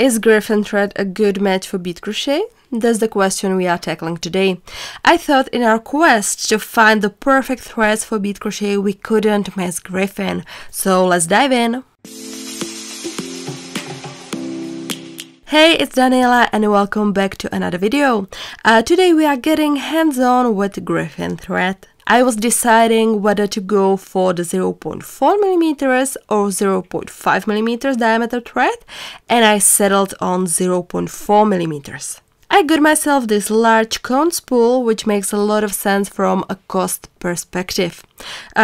Is Griffin thread a good match for bead crochet? That's the question we are tackling today. I thought in our quest to find the perfect threads for bead crochet we couldn't miss Griffin, so let's dive in! Hey, it's Daniela and welcome back to another video. Today we are getting hands-on with Griffin thread. I was deciding whether to go for the 0.4mm or 0.5mm diameter thread, and I settled on 0.4mm. I got myself this large cone spool, which makes a lot of sense from a cost perspective.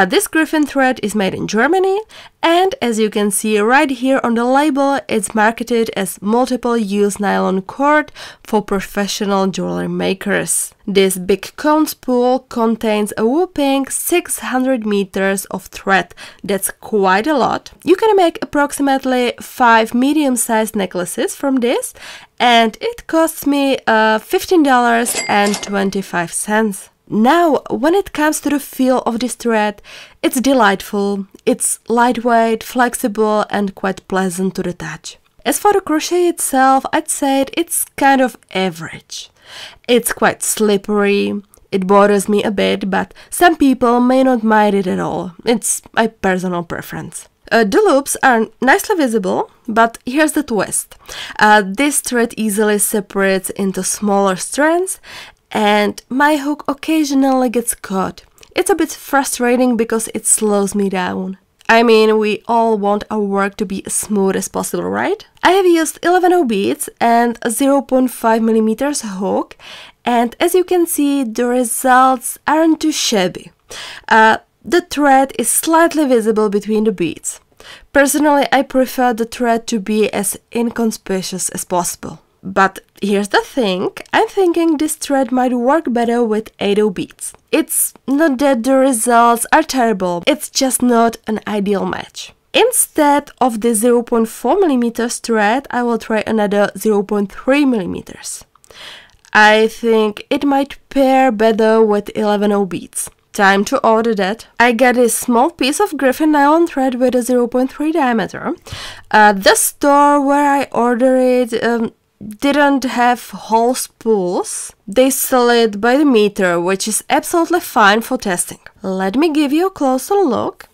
This Griffin thread is made in Germany, and as you can see right here on the label, it's marketed as multiple-use nylon cord for professional jewelry makers. This big cone spool contains a whopping 600 meters of thread. That's quite a lot. You can make approximately 5 medium-sized necklaces from this, and it costs me $15.25. Now, when it comes to the feel of this thread, it's delightful, it's lightweight, flexible and quite pleasant to the touch. As for the crochet itself, I'd say it's kind of average. It's quite slippery, it bothers me a bit, but some people may not mind it at all. It's my personal preference. The loops are nicely visible, but here's the twist. This thread easily separates into smaller strands, and my hook occasionally gets caught. It's a bit frustrating because it slows me down. I mean, we all want our work to be as smooth as possible, right? I have used 11 beads and a 0.5mm hook, and as you can see, the results aren't too shabby. The thread is slightly visible between the beads. Personally, I prefer the thread to be as inconspicuous as possible. But here's the thing, I'm thinking this thread might work better with 8 beads. It's not that the results are terrible, it's just not an ideal match. Instead of the 0.4mm thread, I will try another 0.3mm. I think it might pair better with 11 beads. Time to order that. I got a small piece of Griffin nylon thread with a 0.3 diameter. The store where I ordered it didn't have whole spools. They sell it by the meter, which is absolutely fine for testing. Let me give you a closer look.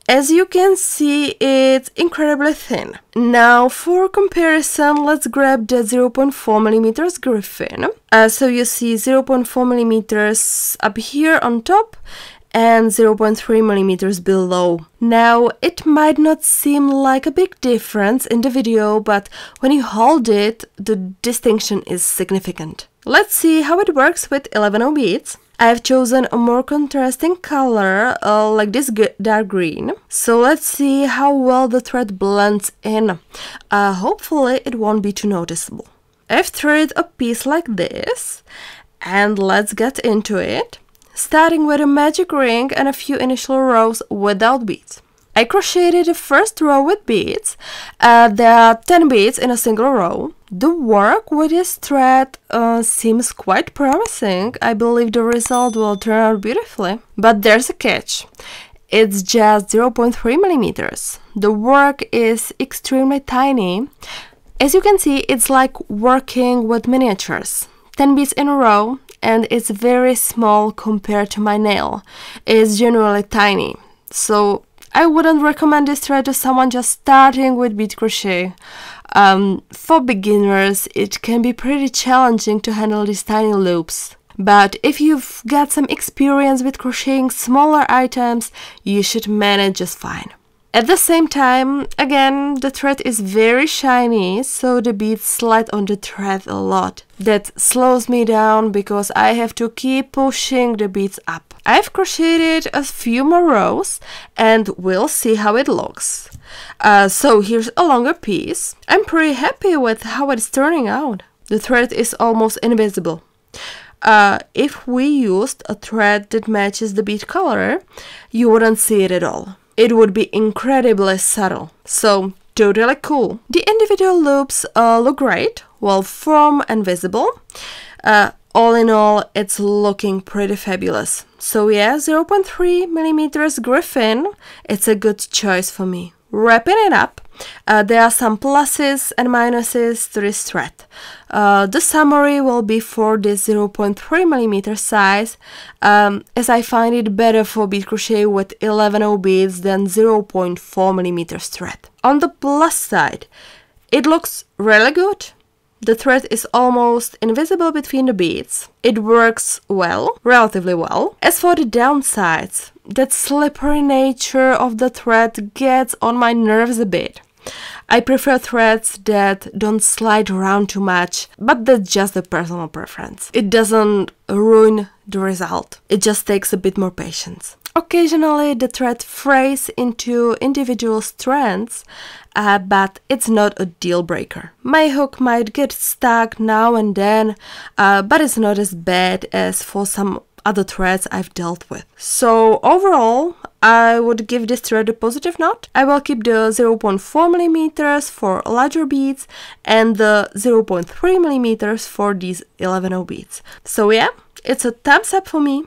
As you can see, it's incredibly thin. Now for comparison, let's grab the 0.4mm Griffin. So you see 0.4mm up here on top and 0.3mm below. Now, it might not seem like a big difference in the video, but when you hold it, the distinction is significant. Let's see how it works with 11 beads. I've chosen a more contrasting color, like this dark green. So let's see how well the thread blends in. Hopefully it won't be too noticeable. I've threaded a piece like this, and let's get into it. Starting with a magic ring and a few initial rows without beads. I crocheted the first row with beads. There are 10 beads in a single row. The work with this thread seems quite promising. I believe the result will turn out beautifully. But there's a catch. It's just 0.3mm. The work is extremely tiny. As you can see, it's like working with miniatures. 10 beads in a row, and it's very small compared to my nail. It's generally tiny, so I wouldn't recommend this thread to someone just starting with bead crochet. For beginners, it can be pretty challenging to handle these tiny loops. But if you've got some experience with crocheting smaller items, you should manage just fine. At the same time, again, the thread is very shiny, so the beads slide on the thread a lot. That slows me down because I have to keep pushing the beads up. I've crocheted a few more rows and we'll see how it looks. So here's a longer piece. I'm pretty happy with how it's turning out. The thread is almost invisible. If we used a thread that matches the bead color, you wouldn't see it at all. It would be incredibly subtle, so totally cool. The individual loops look great, well formed and visible. All in all, it's looking pretty fabulous. So yeah, 0.3mm Griffin, it's a good choice for me. Wrapping it up, There are some pluses and minuses to this thread. The summary will be for this 0.3mm size, as I find it better for bead crochet with 11/0 beads than 0.4mm thread. On the plus side, it looks really good. The thread is almost invisible between the beads. It works well, relatively well. As for the downsides, that slippery nature of the thread gets on my nerves a bit. I prefer threads that don't slide around too much, but that's just a personal preference. It doesn't ruin the result. It just takes a bit more patience. Occasionally the thread frays into individual strands, but it's not a deal breaker. My hook might get stuck now and then, but it's not as bad as for some other threads I've dealt with. So overall, I would give this thread a positive note. I will keep the 0.4mm for larger beads and the 0.3mm for these 11/0 beads. So yeah, it's a thumbs up for me.